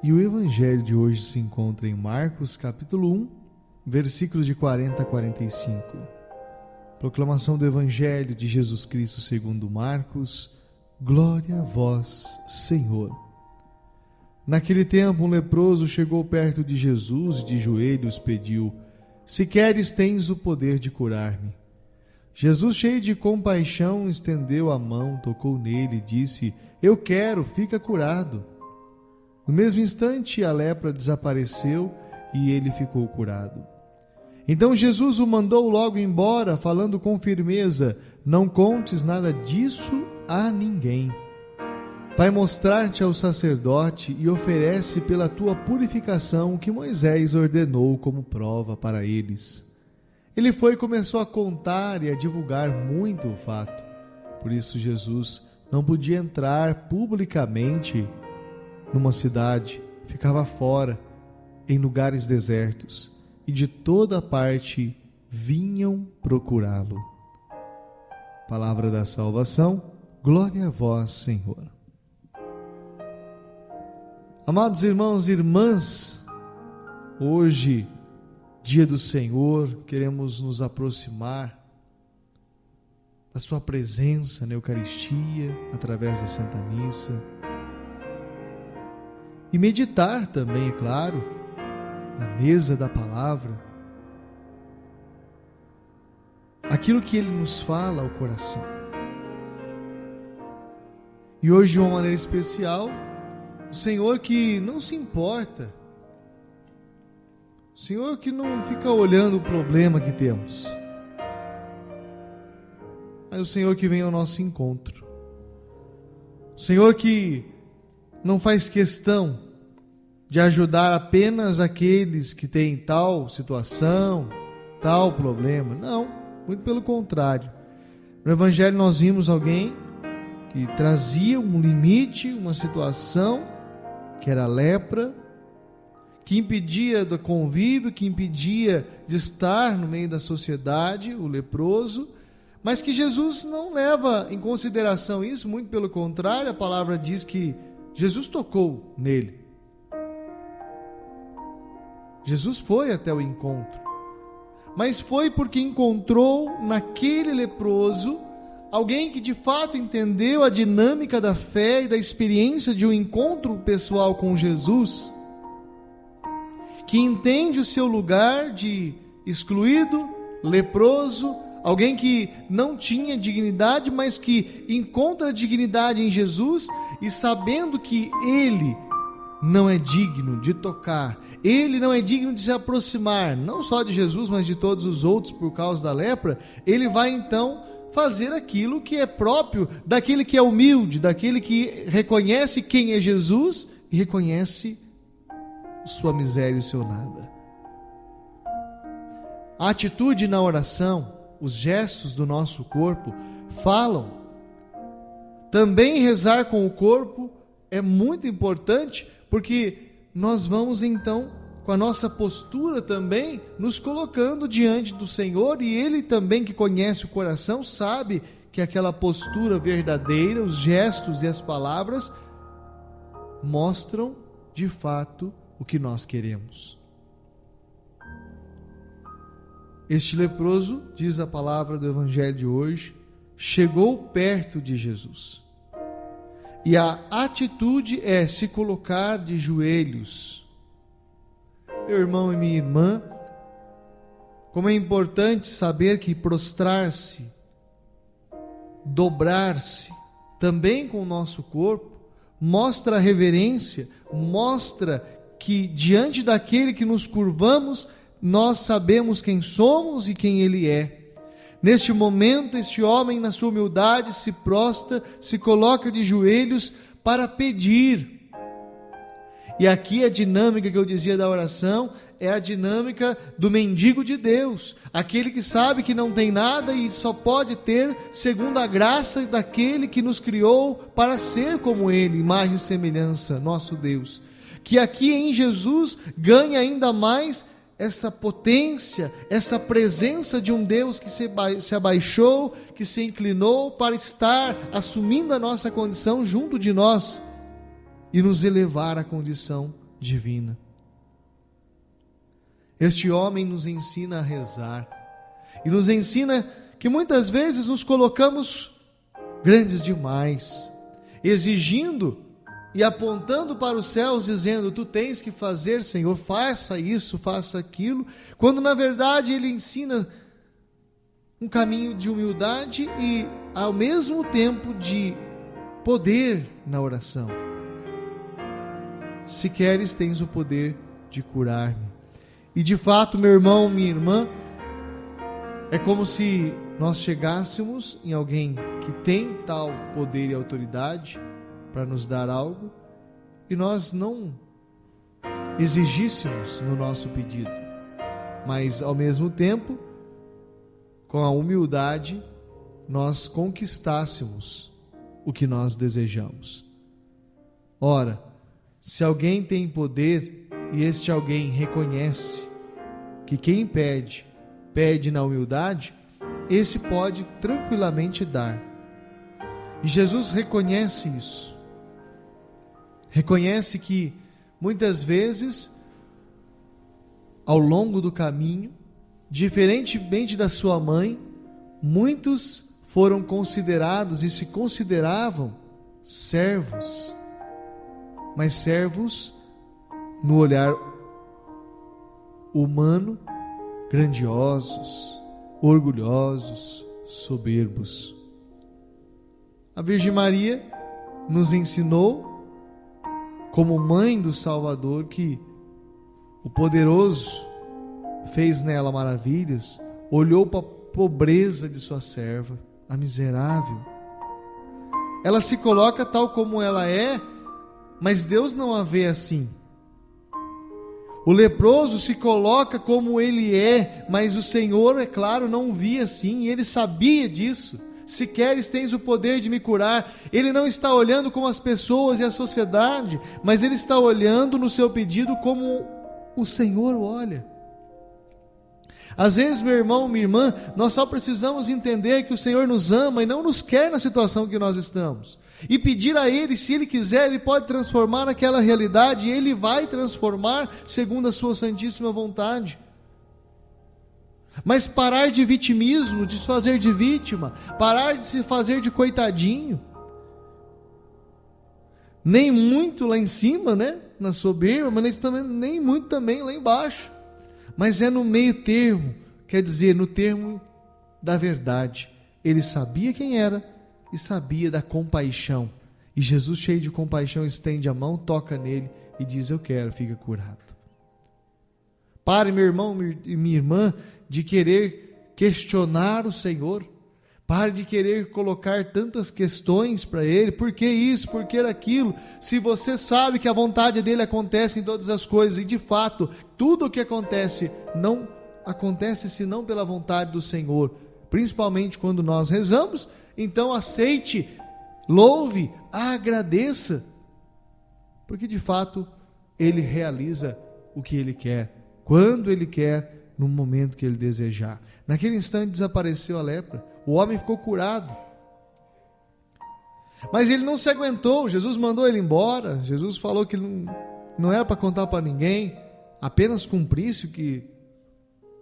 E o evangelho de hoje se encontra em Marcos, capítulo 1, versículos de 40 a 45. Proclamação do evangelho de Jesus Cristo segundo Marcos. Glória a vós, Senhor. Naquele tempo, um leproso chegou perto de Jesus e de joelhos pediu: Se queres, tens o poder de curar-me. Jesus, cheio de compaixão, estendeu a mão, tocou nele e disse: Eu quero, fica curado. No mesmo instante, a lepra desapareceu e ele ficou curado. Então Jesus o mandou logo embora, falando com firmeza: Não contes nada disso a ninguém. Vai mostrar-te ao sacerdote e oferece pela tua purificação o que Moisés ordenou como prova para eles. Ele foi e começou a contar e a divulgar muito o fato. Por isso Jesus não podia entrar publicamente numa cidade, ficava fora, em lugares desertos, e de toda parte vinham procurá-lo. Palavra da salvação, glória a vós, Senhor. Amados irmãos e irmãs, hoje, dia do Senhor, queremos nos aproximar da sua presença na Eucaristia, através da Santa Missa, e meditar também, é claro, na mesa da palavra, aquilo que Ele nos fala ao coração. E hoje, de uma maneira especial, o Senhor que não se importa, o Senhor que não fica olhando o problema que temos, mas o Senhor que vem ao nosso encontro, o Senhor que não faz questão de ajudar apenas aqueles que têm tal situação, tal problema. Não, muito pelo contrário. No Evangelho nós vimos alguém que trazia um limite, uma situação, que era a lepra, que impedia do convívio, que impedia de estar no meio da sociedade, o leproso, mas que Jesus não leva em consideração isso, muito pelo contrário, a palavra diz que Jesus tocou nele. Jesus foi até o encontro, mas foi porque encontrou naquele leproso alguém que de fato entendeu a dinâmica da fé e da experiência de um encontro pessoal com Jesus, que entende o seu lugar de excluído, leproso, alguém que não tinha dignidade, mas que encontra dignidade em Jesus e sabendo que ele não é digno de tocar, ele não é digno de se aproximar, não só de Jesus, mas de todos os outros por causa da lepra, ele vai então fazer aquilo que é próprio daquele que é humilde, daquele que reconhece quem é Jesus e reconhece sua miséria e o seu nada. A atitude na oração, os gestos do nosso corpo falam. Também rezar com o corpo é muito importante, porque nós vamos então, com a nossa postura também, nos colocando diante do Senhor, e Ele também, que conhece o coração, sabe que aquela postura verdadeira, os gestos e as palavras mostram de fato o que nós queremos. Este leproso, diz a palavra do Evangelho de hoje, chegou perto de Jesus. E a atitude é se colocar de joelhos. Meu irmão e minha irmã, como é importante saber que prostrar-se, dobrar-se, também com o nosso corpo, mostra a reverência, mostra que diante daquele que nos curvamos, nós sabemos quem somos e quem Ele é. Neste momento, este homem, na sua humildade, se prostra, se coloca de joelhos para pedir. E aqui a dinâmica que eu dizia da oração é a dinâmica do mendigo de Deus, aquele que sabe que não tem nada e só pode ter segundo a graça daquele que nos criou para ser como Ele, imagem e semelhança, nosso Deus. Que aqui em Jesus ganha ainda mais essa potência, essa presença de um Deus que se abaixou, que se inclinou para estar assumindo a nossa condição junto de nós e nos elevar à condição divina. Este homem nos ensina a rezar e nos ensina que muitas vezes nos colocamos grandes demais, exigindo e apontando para os céus, dizendo: tu tens que fazer, Senhor, faça isso, faça aquilo, quando na verdade Ele ensina um caminho de humildade e ao mesmo tempo de poder na oração. Se queres, tens o poder de curar-me. E de fato, meu irmão, minha irmã, é como se nós chegássemos em alguém que tem tal poder e autoridade para nos dar algo e nós não exigíssemos no nosso pedido, mas ao mesmo tempo, com a humildade, nós conquistássemos o que nós desejamos. Ora, se alguém tem poder e este alguém reconhece que quem pede, pede na humildade, esse pode tranquilamente dar. E Jesus reconhece isso. Reconhece que muitas vezes, ao longo do caminho, diferentemente da sua mãe, muitos foram considerados e se consideravam servos, mas servos no olhar humano, grandiosos, orgulhosos, soberbos. A Virgem Maria nos ensinou, como mãe do Salvador, que o poderoso fez nela maravilhas, olhou para a pobreza de sua serva, a miserável. Ela se coloca tal como ela é, mas Deus não a vê assim. O leproso se coloca como ele é, mas o Senhor, é claro, não o via assim, e ele sabia disso. Se queres, tens o poder de me curar. Ele não está olhando como as pessoas e a sociedade, mas ele está olhando no seu pedido como o Senhor olha. Às vezes, meu irmão, minha irmã, nós só precisamos entender que o Senhor nos ama e não nos quer na situação que nós estamos. E pedir a Ele, se Ele quiser, Ele pode transformar aquela realidade, e Ele vai transformar segundo a sua santíssima vontade. Mas parar de vitimismo, de se fazer de vítima, parar de se fazer de coitadinho, nem muito lá em cima, né, na soberba, mas nem muito também lá embaixo, mas é no meio termo, quer dizer, no termo da verdade. Ele sabia quem era e sabia da compaixão, e Jesus, cheio de compaixão, estende a mão, toca nele e diz: eu quero, fica curado. Pare, meu irmão e minha irmã, de querer questionar o Senhor. Pare de querer colocar tantas questões para Ele. Por que isso? Por que aquilo? Se você sabe que a vontade dEle acontece em todas as coisas, e de fato, tudo o que acontece não acontece senão pela vontade do Senhor, principalmente quando nós rezamos, então aceite, louve, agradeça, porque de fato Ele realiza o que Ele quer, quando Ele quer, no momento que Ele desejar. Naquele instante desapareceu a lepra, o homem ficou curado. Mas ele não se aguentou, Jesus mandou ele embora, Jesus falou que não era para contar para ninguém, apenas cumprisse o que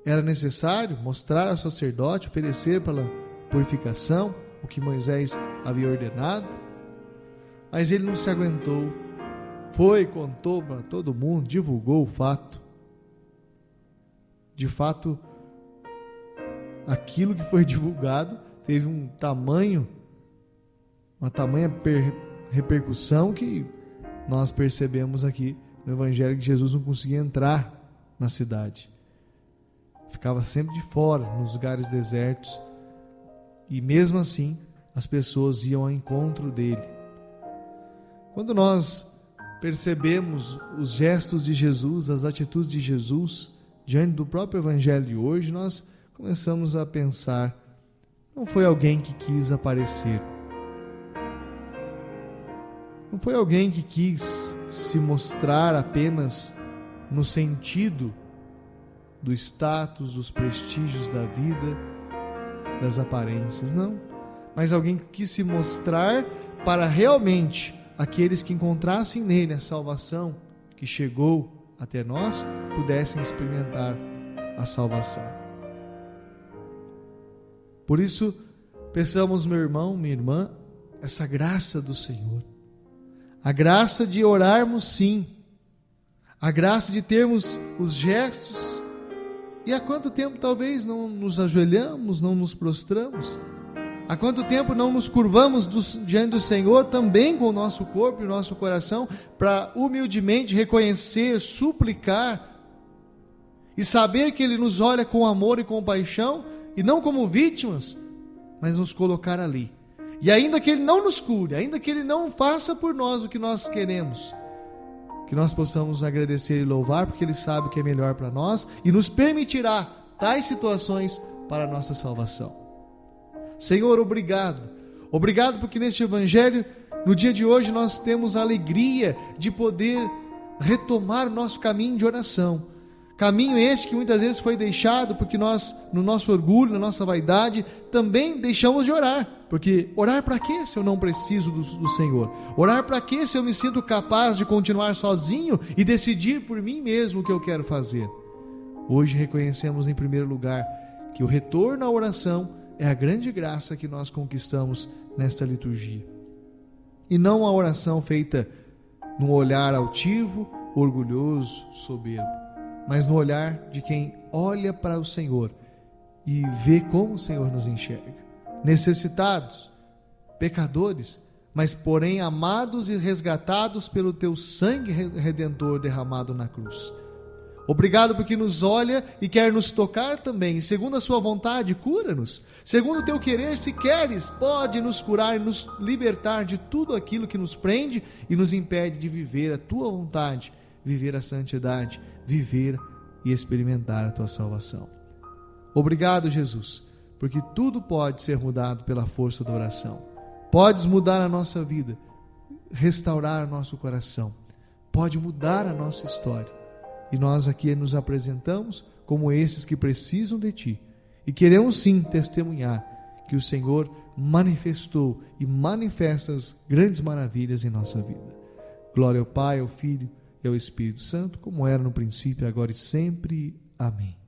era necessário, mostrar ao sacerdote, oferecer pela purificação, o que Moisés havia ordenado. Mas ele não se aguentou, foi, contou para todo mundo, divulgou o fato. De fato, aquilo que foi divulgado teve uma tamanha repercussão que nós percebemos aqui no Evangelho, que Jesus não conseguia entrar na cidade. Ficava sempre de fora, nos lugares desertos, e mesmo assim as pessoas iam ao encontro dele. Quando nós percebemos os gestos de Jesus, as atitudes de Jesus diante do próprio Evangelho de hoje, nós começamos a pensar: não foi alguém que quis aparecer, não foi alguém que quis se mostrar apenas no sentido do status, dos prestígios da vida, das aparências, não, mas alguém que quis se mostrar para realmente aqueles que encontrassem nele a salvação que chegou até nós pudessem experimentar a salvação. Por isso, peçamos, meu irmão, minha irmã, essa graça do Senhor. A graça de orarmos sim. A graça de termos os gestos. E há quanto tempo talvez não nos ajoelhamos, não nos prostramos? Há quanto tempo não nos curvamos diante do Senhor também com o nosso corpo e o nosso coração para humildemente reconhecer, suplicar e saber que Ele nos olha com amor e compaixão e não como vítimas, mas nos colocar ali. E ainda que Ele não nos cure, ainda que Ele não faça por nós o que nós queremos, que nós possamos agradecer e louvar, porque Ele sabe o que é melhor para nós e nos permitirá tais situações para a nossa salvação. Senhor, obrigado. Obrigado porque neste Evangelho, no dia de hoje, nós temos a alegria de poder retomar o nosso caminho de oração. Caminho este que muitas vezes foi deixado porque nós, no nosso orgulho, na nossa vaidade, também deixamos de orar. Porque orar para quê se eu não preciso do Senhor? Orar para quê se eu me sinto capaz de continuar sozinho e decidir por mim mesmo o que eu quero fazer? Hoje reconhecemos em primeiro lugar que o retorno à oração é a grande graça que nós conquistamos nesta liturgia. E não a oração feita num olhar altivo, orgulhoso, soberbo, mas no olhar de quem olha para o Senhor e vê como o Senhor nos enxerga. Necessitados, pecadores, mas porém amados e resgatados pelo teu sangue redentor derramado na cruz. Obrigado porque nos olha e quer nos tocar também. Segundo a sua vontade, cura-nos. Segundo o teu querer, se queres, pode nos curar e nos libertar de tudo aquilo que nos prende e nos impede de viver a tua vontade, viver a santidade, viver e experimentar a tua salvação. Obrigado, Jesus, porque tudo pode ser mudado pela força da oração. Podes mudar a nossa vida, restaurar nosso coração, pode mudar a nossa história. E nós aqui nos apresentamos como esses que precisam de Ti. E queremos sim testemunhar que o Senhor manifestou e manifesta as grandes maravilhas em nossa vida. Glória ao Pai, ao Filho e ao Espírito Santo, como era no princípio, agora e sempre. Amém.